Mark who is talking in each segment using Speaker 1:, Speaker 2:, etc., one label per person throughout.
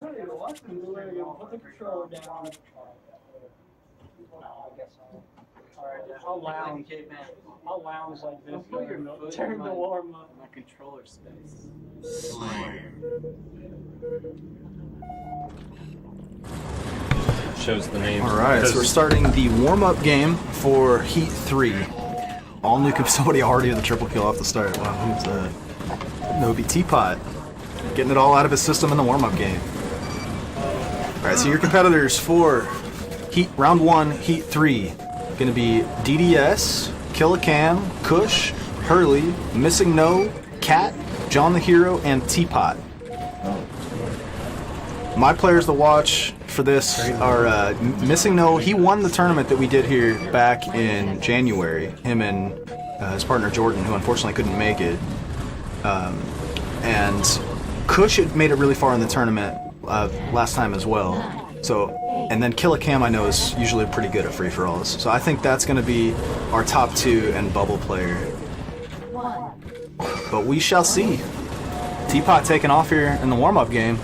Speaker 1: Put the controller down. I'll lounge like this. Turn the warm up. My controller space.
Speaker 2: Shows the name.
Speaker 3: Alright, so we're starting the warm-up game for Heat 3. All new, somebody already with a triple kill off the start. Wow, who's that? No, be Teapot. Getting it all out of his system in the warm-up game. Alright, so your competitors for Heat Round 1, Heat 3. Gonna be DDS, Killa, Kush, Hurley, Missingno, Cat, JohnTheHero, and Teapot. My players to watch for this are Missingno. He won the tournament that we did here back in January. Him and his partner Jordan, who unfortunately couldn't make it. And Kush had made it really far in the tournament last time as well. So, and then Killa I know is usually pretty good at free-for-alls. So I think that's going to be our top 2 and bubble player. But we shall see. Teapot taking off here in the warm-up game.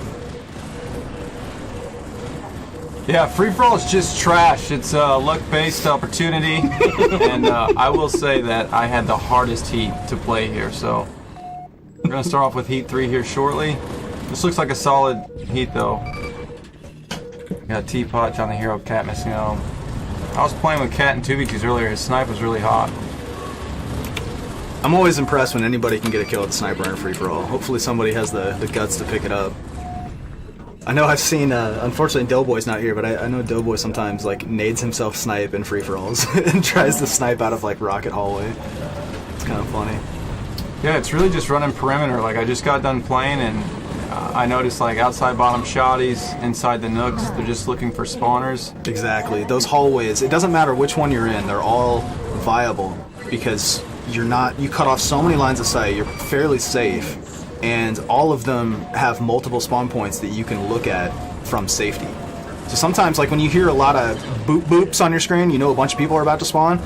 Speaker 4: Yeah, free-for-all is just trash. It's a luck-based opportunity, and I will say that I had the hardest heat to play here. So we're going to start off with Heat 3 here shortly. This looks like a solid heat, though. Got Teapot, JohnTheHero, Cat, Missingno. I was playing with Cat and 2v2s earlier. His snipe was really hot.
Speaker 3: I'm always impressed when anybody can get a kill with the sniper in free-for-all. Hopefully somebody has the guts to pick it up. I know I've seen, unfortunately Doughboy's not here, but I know Doughboy sometimes like nades himself snipe in free-for-alls and tries to snipe out of like rocket hallway. It's kind of funny.
Speaker 4: Yeah, it's really just running perimeter. Like I just got done playing and I noticed like outside bottom shotties, inside the nooks, they're just looking for spawners.
Speaker 3: Exactly. Those hallways, it doesn't matter which one you're in, they're all viable because you cut off so many lines of sight, you're fairly safe. And all of them have multiple spawn points that you can look at from safety. So sometimes, like when you hear a lot of boop boops on your screen, you know a bunch of people are about to spawn,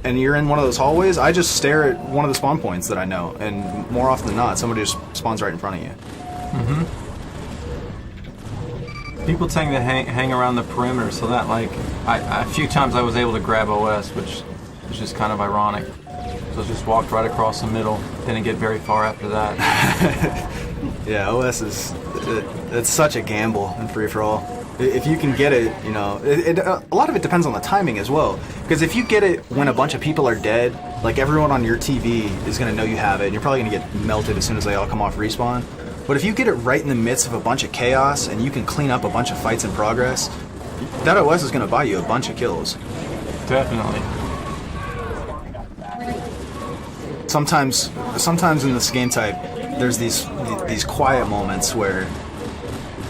Speaker 3: and you're in one of those hallways, I just stare at one of the spawn points that I know, and more often than not, somebody just spawns right in front of you.
Speaker 4: People tend to hang around the perimeter, so that like, a few times I was able to grab OS, which is just kind of ironic. So just walked right across the middle, didn't get very far after that.
Speaker 3: Yeah, OS it's such a gamble in free-for-all. If you can get it, you know, a lot of it depends on the timing as well. Because if you get it when a bunch of people are dead, like everyone on your TV is going to know you have it, and you're probably going to get melted as soon as they all come off respawn. But if you get it right in the midst of a bunch of chaos, and you can clean up a bunch of fights in progress, that OS is going to buy you a bunch of kills.
Speaker 4: Definitely.
Speaker 3: Sometimes in this game type, there's these quiet moments where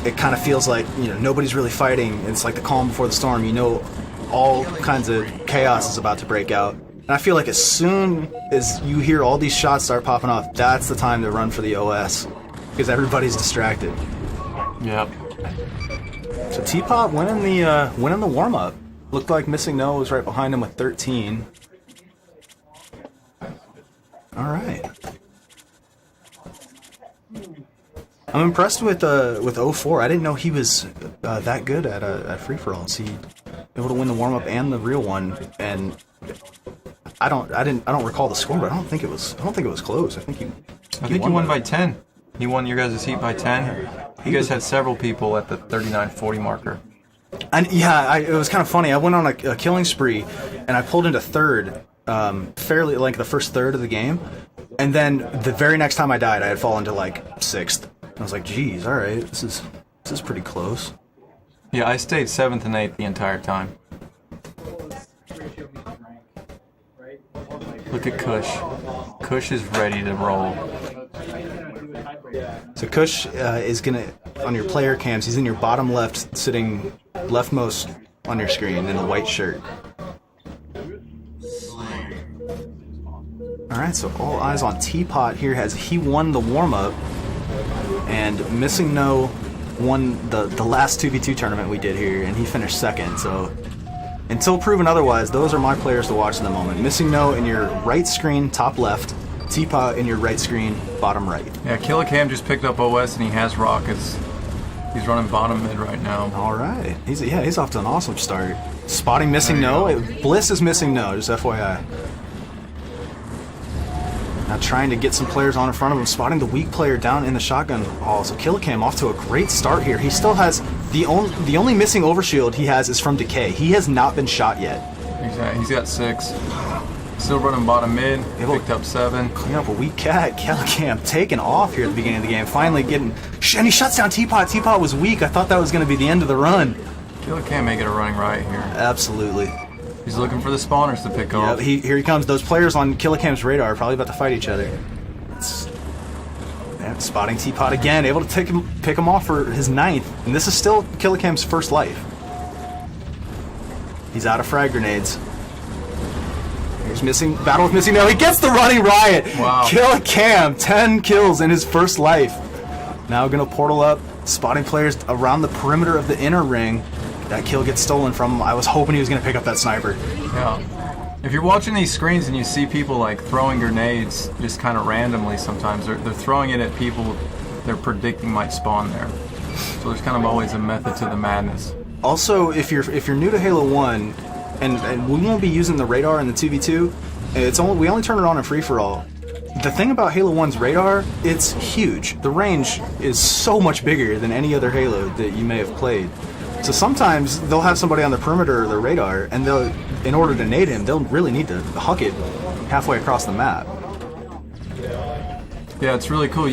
Speaker 3: it kind of feels like, you know, nobody's really fighting. It's like the calm before the storm. You know, all kinds of chaos is about to break out. And I feel like as soon as you hear all these shots start popping off, that's the time to run for the OS because everybody's distracted.
Speaker 4: Yep.
Speaker 3: So Teapot winning the warm up. Looked like Missingno was right behind him with 13. All right. I'm impressed with 04. I didn't know he was that good at free-for-alls. He able to win the warm-up and the real one, and I don't recall the score, but I don't think it was close. I think he
Speaker 4: won by 10. He won your guys' heat by 10. You guys had several people at the 39-40 marker.
Speaker 3: And yeah, it was kind of funny. I went on a killing spree, and I pulled into third. Fairly like the first third of the game, and then the very next time I died, I had fallen to like 6th. I was like, "Geez, all right, this is pretty close."
Speaker 4: Yeah, I stayed 7th and 8th the entire time. Look at Kush. Kush is ready to roll.
Speaker 3: So Kush is gonna on your player cams. He's in your bottom left, sitting leftmost on your screen in a white shirt. Alright, so all eyes on Teapot here as he won the warm-up, and Missingno won the last 2v2 tournament we did here, and he finished 2nd, so until proven otherwise, those are my players to watch in the moment. Missingno in your right screen, top left, Teapot in your right screen, bottom right.
Speaker 4: Yeah, Killa just picked up OS and he has rockets. He's running bottom mid right now.
Speaker 3: All right. He's off to an awesome start. Spotting Missingno. Bliss is Missingno, just FYI. Now trying to get some players on in front of him, spotting the weak player down in the shotgun hall. So Killa off to a great start here. He still has the only missing overshield he has is from Decay. He has not been shot yet.
Speaker 4: Exactly. He's got 6. Still running bottom mid. Picked up 7.
Speaker 3: Clean up a weak cat. Killa taking off here at the beginning of the game. Finally getting, and he shuts down Teapot. Teapot was weak. I thought that was going to be the end of the run.
Speaker 4: Killa can't make it a running right here.
Speaker 3: Absolutely.
Speaker 4: He's looking for the spawners to pick off.
Speaker 3: Here he comes. Those players on Killa radar are probably about to fight each other. Spotting Teapot again, able to pick him off for his 9th. And this is still Killa's first life. He's out of frag grenades. Here's battle with Missingno. He gets the running riot.
Speaker 4: Wow.
Speaker 3: Killa 10 kills in his first life. Now gonna portal up, spotting players around the perimeter of the inner ring. That kill gets stolen from him. I was hoping he was gonna pick up that sniper.
Speaker 4: Yeah. If you're watching these screens and you see people like throwing grenades just kind of randomly sometimes, they're throwing it at people they're predicting might spawn there. So there's kind of always a method to the madness.
Speaker 3: Also, if you're new to Halo 1, and we won't be using the radar in the 2v2, we only turn it on in free-for-all. The thing about Halo 1's radar, it's huge. The range is so much bigger than any other Halo that you may have played. So sometimes they'll have somebody on the perimeter of the radar, and in order to nade him, they'll really need to huck it halfway across the map.
Speaker 4: Yeah, it's really cool.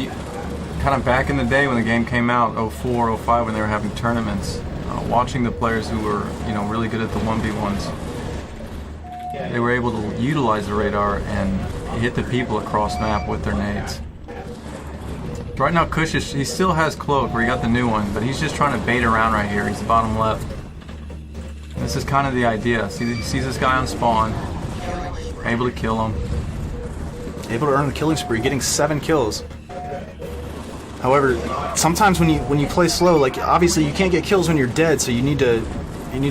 Speaker 4: Kind of back in the day when the game came out, 04, 05, when they were having tournaments, watching the players who were, really good at the 1v1s, they were able to utilize the radar and hit the people across map with their nades. Right now, Kush he still has cloak, where he got the new one, but he's just trying to bait around right here. He's the bottom left. And this is kind of the idea. He sees this guy on spawn, able to kill him.
Speaker 3: Able to earn the killing spree, getting 7 kills. However, sometimes when you play slow, like obviously you can't get kills when you're dead, so you need to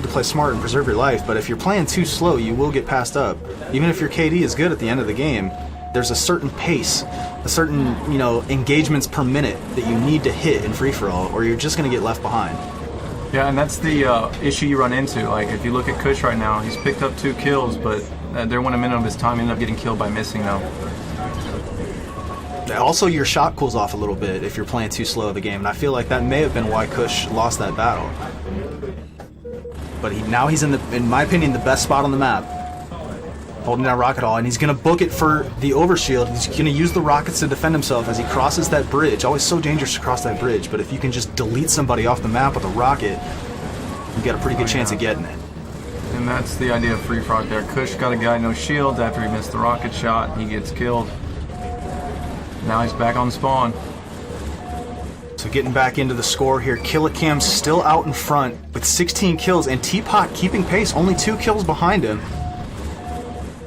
Speaker 3: play smart and preserve your life. But if you're playing too slow, you will get passed up. Even if your KD is good at the end of the game, there's a certain pace, a certain engagements per minute that you need to hit in free-for-all, or you're just going to get left behind.
Speaker 4: Yeah, and that's the issue you run into. Like if you look at Kush right now, he's picked up 2 kills, but there went a minute of his time, he ended up getting killed by Missingno.
Speaker 3: Also, your shot cools off a little bit if you're playing too slow of the game, and I feel like that may have been why Kush lost that battle. But now he's in my opinion, the best spot on the map, holding down rocket hall, and he's going to book it for the overshield. He's going to use the rockets to defend himself as he crosses that bridge. Always so dangerous to cross that bridge, but if you can just delete somebody off the map with a rocket, you got a pretty good chance of getting it.
Speaker 4: And that's the idea of free frog there. Kush got a guy no shields after he missed the rocket shot. He gets killed. Now he's back on spawn.
Speaker 3: So getting back into the score here, Killa still out in front with 16 kills, and Teapot keeping pace, only 2 kills behind him.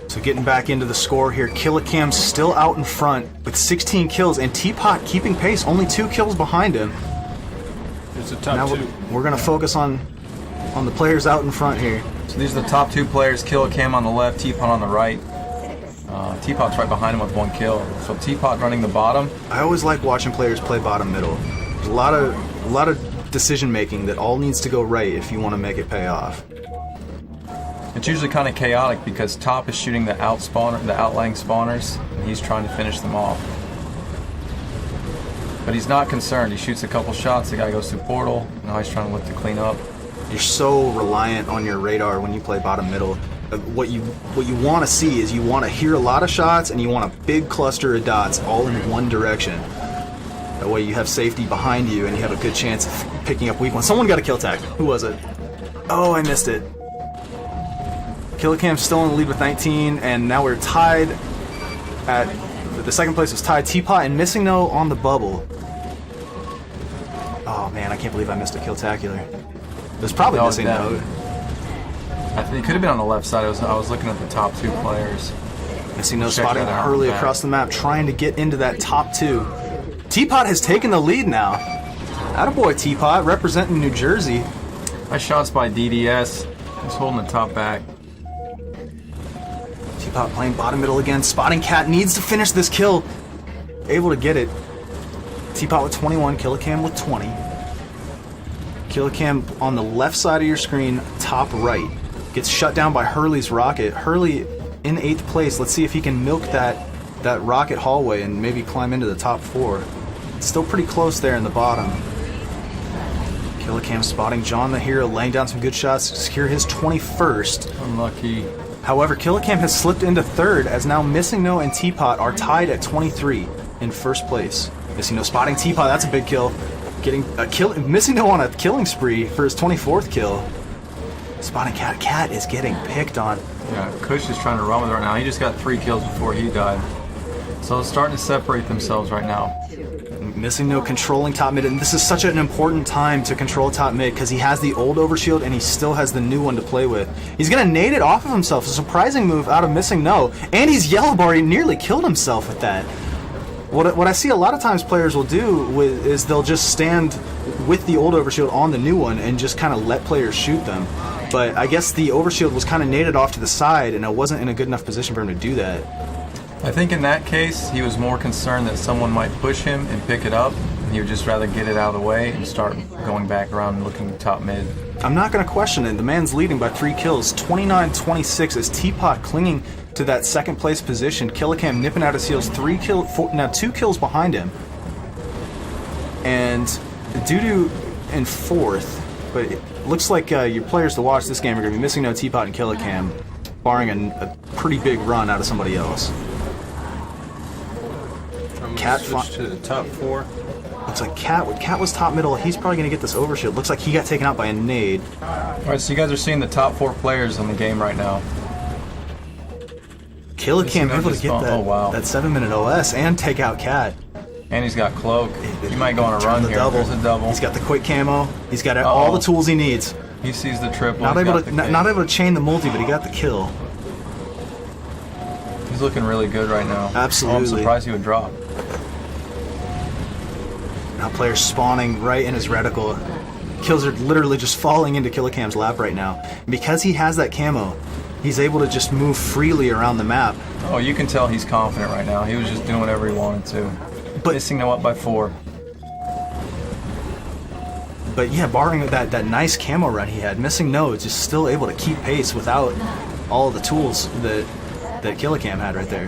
Speaker 3: So getting back into the score here, Killa still out in front with 16 kills, and Teapot keeping pace, only 2 kills behind him.
Speaker 1: It's a top
Speaker 3: now
Speaker 1: 2.
Speaker 3: We're going to focus on the players out in front here.
Speaker 4: So these are the top 2 players, Killa on the left, Teapot on the right. Teapot's right behind him with 1 kill. So Teapot running the bottom.
Speaker 3: I always like watching players play bottom middle. There's a lot of decision making that all needs to go right if you want to make it pay off.
Speaker 4: It's usually kind of chaotic because top is shooting the outlying spawners, and he's trying to finish them off. But he's not concerned. He shoots a couple shots, the guy goes through portal, now he's trying to look to clean up.
Speaker 3: You're so reliant on your radar when you play bottom middle. What you want to see is you want to hear a lot of shots, and you want a big cluster of dots all in one direction. That way you have safety behind you, and you have a good chance of picking up weak ones. Someone got a kill tag. Who was it? Oh, I missed it. Killa still in the lead with 19, and now we're tied at the second place was tied. Teapot and Missingno on the bubble. Oh man, I can't believe I missed a kill-tacular. It was probably Missingno.
Speaker 4: I think it could have been on the left side. I was looking at the top 2 players.
Speaker 3: Missingno spotting Hurley across the map, trying to get into that top 2. Teapot has taken the lead now. Attaboy Teapot, representing New Jersey.
Speaker 4: Nice shots by DDS. He's holding the top back.
Speaker 3: Teapot playing bottom middle again. Spotting Cat needs to finish this kill. Able to get it. Teapot with 21, Killa with 20. Killa Cam on the left side of your screen, top right. Gets shut down by Hurley's rocket. Hurley in 8th place. Let's see if he can milk that rocket hallway and maybe climb into the top 4. It's still pretty close there in the bottom. Killa Cam spotting JohnTheHero, laying down some good shots to secure his 21st.
Speaker 4: Unlucky.
Speaker 3: However, Killa Cam has slipped into 3rd as now Missingno and Teapot are tied at 23 in 1st place. Missingno spotting Teapot, that's a big kill. Getting a kill, Missingno on a killing spree for his 24th kill. Spotting Cat. Cat is getting picked on.
Speaker 4: Yeah, Kush is trying to run with it right now. He just got 3 kills before he died. So it's starting to separate themselves right now.
Speaker 3: Missingno controlling top mid, and this is such an important time to control top mid because he has the old overshield and he still has the new one to play with. He's gonna nade it off of himself. A surprising move out of Missingno, and he's yellow bar. He nearly killed himself with that. What I see a lot of times players will do is they'll just stand with the old overshield on the new one and just kind of let players shoot them. But I guess the overshield was kind of naded off to the side, and I wasn't in a good enough position for him to do that.
Speaker 4: I think in that case, he was more concerned that someone might push him and pick it up. He would just rather get it out of the way and start going back around and looking top mid.
Speaker 3: I'm not going to question it. The man's leading by 3 kills. 29-26 as Teapot clinging to that 2nd place position. Killa Cam nipping out his heels. 2 kills behind him. And Dudu in 4th. But it looks like your players to watch this game are going to be Missingno, Teapot, and Killa Cam, barring a pretty big run out of somebody else. Cat
Speaker 2: switch to the top 4.
Speaker 3: Looks like Cat was top middle. He's probably going to get this overshield. Looks like he got taken out by a nade.
Speaker 4: Alright, so you guys are seeing the top 4 players in the game right now.
Speaker 3: Killa Cam able to get that,
Speaker 4: oh, wow.
Speaker 3: that 7-minute OS and take out Cat.
Speaker 4: And he's got cloak. He might go on a run here. There's a double.
Speaker 3: He's got the quick camo. He's got all the tools he needs.
Speaker 4: He sees the triple.
Speaker 3: Not able to chain the multi, but he got the kill.
Speaker 4: He's looking really good right now.
Speaker 3: Absolutely.
Speaker 4: I'm surprised he would drop.
Speaker 3: Now players spawning right in his reticle. Kills are literally just falling into Killa Cam's lap right now. And because he has that camo, he's able to just move freely around the map.
Speaker 4: Oh, you can tell he's confident right now. He was just doing whatever he wanted to.
Speaker 3: But
Speaker 4: Missingno up by 4.
Speaker 3: But yeah, barring that nice camo run he had, Missingno is just still able to keep pace without all the tools that Killa Cam had right there.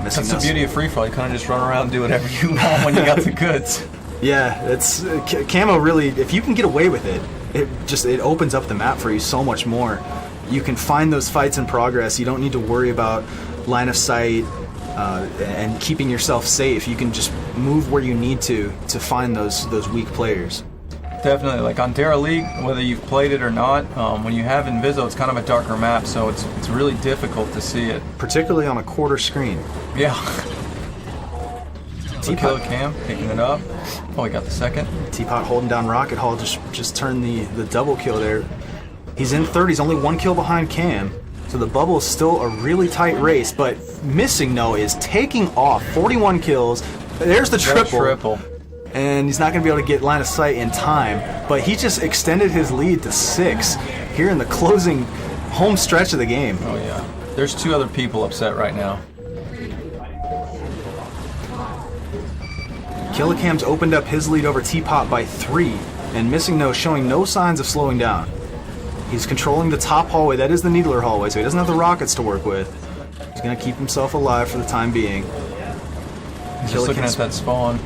Speaker 4: That's the beauty of free fall. You kind of just run around and do whatever you want when you got the goods.
Speaker 3: Yeah, it's camo really. If you can get away with it, it opens up the map for you so much more. You can find those fights in progress. You don't need to worry about line of sight and keeping yourself safe. You can just move where you need to find those weak players.
Speaker 4: Definitely, like on Derelict, whether you've played it or not, when you have Inviso, it's kind of a darker map, so it's really difficult to see it.
Speaker 3: Particularly on a quarter screen.
Speaker 4: Yeah. Killa Cam picking it up. Oh, he got the 2nd.
Speaker 3: Teapot holding down Rocket Hall, just turned the double kill there. He's in 3rd. He's only 1 kill behind Cam. So the bubble is still a really tight race, but Missingno is taking off. 41 kills. There's the triple. And he's not going to be able to get line of sight in time, but he just extended his lead to 6 here in the closing home stretch of the game.
Speaker 4: Oh yeah. There's 2 other people upset right now.
Speaker 3: Killa Cam's opened up his lead over Teapot by 3, and Missingno showing no signs of slowing down. He's controlling the top hallway. That is the Needler hallway, so he doesn't have the rockets to work with. He's going to keep himself alive for the time being.
Speaker 4: He's just looking at that spawn.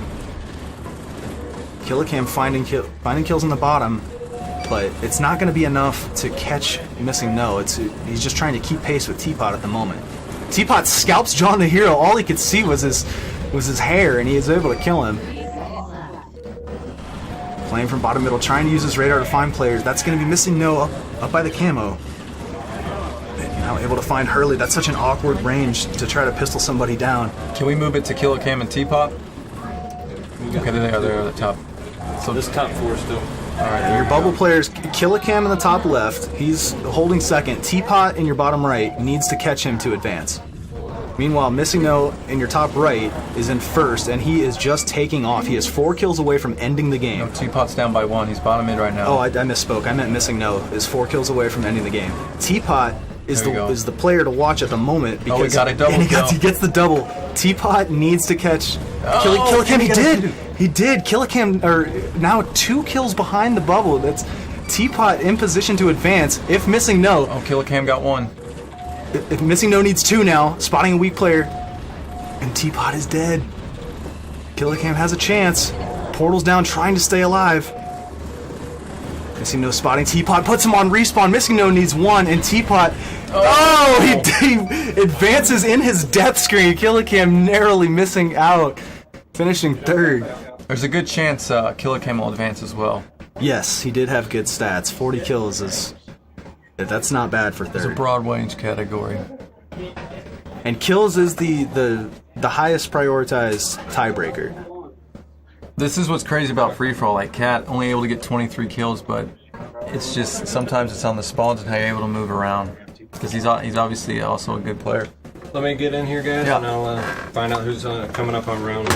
Speaker 3: Killa Cam finding kills in the bottom, but it's not going to be enough to catch Missingno. He's just trying to keep pace with Teapot at the moment. Teapot scalps JohnTheHero. All he could see was his hair, and he is able to kill him. Playing from bottom middle, trying to use his radar to find players. That's going to be Missingno up by the camo. And now able to find Hurley. That's such an awkward range to try to pistol somebody down.
Speaker 4: Can we move it to Killa Cam and Teapot? Okay, there they are. They're at the top.
Speaker 2: So this top 4 still.
Speaker 3: Alright, your bubble players, Killa Cam in the top left, he's holding 2nd. Teapot in your bottom right needs to catch him to advance. Meanwhile, Missingno in your top right is in 1st, and he is just taking off. He is 4 kills away from ending the game.
Speaker 4: No, Teapot's down by 1. He's bottom mid right now.
Speaker 3: Oh, I misspoke. I meant Missingno is 4 kills away from ending the game. Teapot is the player to watch at the moment because
Speaker 4: he got a double
Speaker 3: he gets the double. Teapot needs to catch Killa Cam. He did. He did. Killa are now 2 kills behind the bubble. That's Teapot in position to advance. If Missingno.
Speaker 4: Oh, Killa got 1.
Speaker 3: If Missingno needs 2 now, spotting a weak player. And Teapot is dead. Killa has a chance. Portal's down, trying to stay alive. Missingno spotting Teapot, puts him on respawn. Missingno needs 1, and Teapot. Oh, he advances in his death screen. Killa narrowly missing out, finishing 3rd.
Speaker 4: There's a good chance Killa will advance as well.
Speaker 3: Yes, he did have good stats. 40 kills that's not bad for 3rd.
Speaker 4: It's a broad range category.
Speaker 3: And kills is the highest prioritized tiebreaker.
Speaker 4: This is what's crazy about free-for-all. Like Cat only able to get 23 kills, but it's just sometimes it's on the spawns and how you're able to move around. Because he's obviously also a good player.
Speaker 2: Let me get in here, guys, and I'll find out who's coming up on round.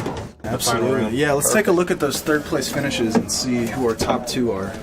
Speaker 3: Absolutely. Yeah, let's take a look at those 3rd place finishes and see who our top 2 are.